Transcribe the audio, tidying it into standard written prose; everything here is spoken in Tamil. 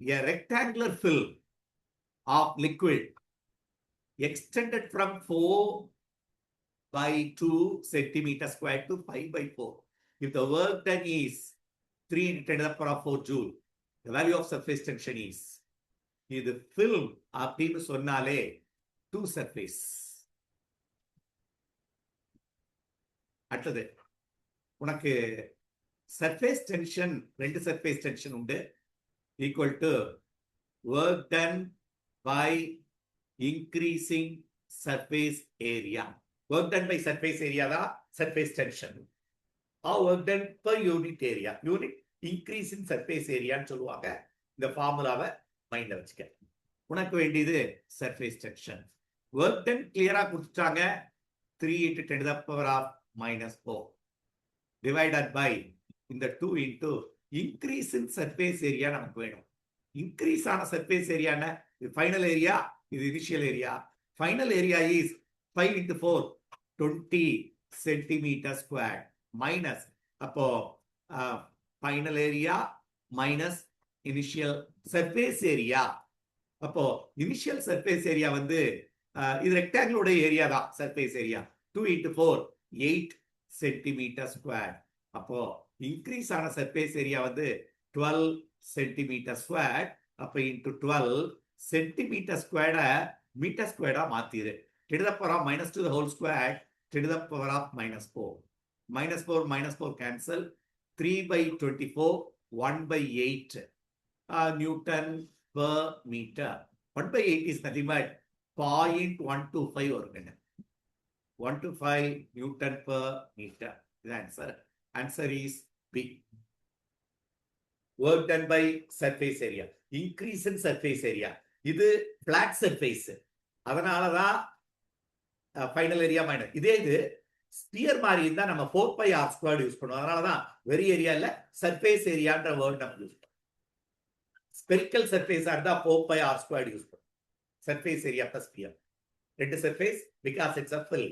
a rectangular film of liquid extended from 4 by 2 centimeter square to 5 by 4. If the work done is 3 into 10 to the power of 4 joule, the value of surface tension is, இது film அப்படின்னு சொன்னாலே 2 surface. அடுத்தது உனக்கு surface tension, ரெண்டு surface tension உண்டு, equal to work done by increasing surface area. Work done by surface area தான் surface tension. Or work done per unit area. Unit increase in surface area ன்னு சொல்லுவாங்க. இந்த ஃபார்முலாவை மைண்ட்ல வச்சுக்க. உனக்கு வேண்டியது surface tension. Work done கிளியரா கொடுத்துட்டாங்க. 3 into 10 to the power of minus 4 divided by இந்த 2 into increase in surface area நமக்கு வேணும். இன்க்ரீஸ் ஆன சர்ஃபேஸ் ஏரியா என்ன? இது ஃபைனல் ஏரியா, இது initial area. Final area is 5 into 4 20 centimetre square minus, அப்போ final area minus initial surface area. அப்போ இனிஷியல் சர்ஃபேஸ் ஏரியா வந்து இது ரெக்டாங்கிளோட ஏரியா தான். Surface area 2 into 4 8 centimetre square. அப்போ இன்க்ரீஸ் ஆன சர்ஃபேஸ் ஏரியா வந்து 12 சென்டிமீட்டர் ஸ்கொயர். அப்ப இன்டு 12 சென்டிமீட்டர் ஸ்கொயர்டை மீட்டர் ஸ்கொயர்டா மாத்திரு. 10 to the power of minus 2 the whole square, 10 to the power of minus 4. Minus 4 cancel. 3 by 24, 1 by 8 Newton per meter. 1 by 8 is nothing but 0.125 வருங்க. 125 Newton per meter. The answer. Answer is B. Work done by surface area. Increase in surface area. இது flat surface. அதனாலதான் ஃபைனல் ஏரியா மைனஸ். இதே இது ஸ்பியர் மாதிரி இருந்தா நம்ம 4 pi r squared யூஸ் பண்ணுவோம். அதனாலதான் வெரி ஏரியா இல்ல சர்ஃபேஸ் ஏரியான்ற வேர்ட் நம்ம யூஸ் பண்ணுவோம். ஸ்பெரிக்கல் சர்ஃபேஸா இருந்தா 4 pi r squared யூஸ் பண்ணுவோம். Surface area plus sphere. ரெண்டு surface because it's a fill.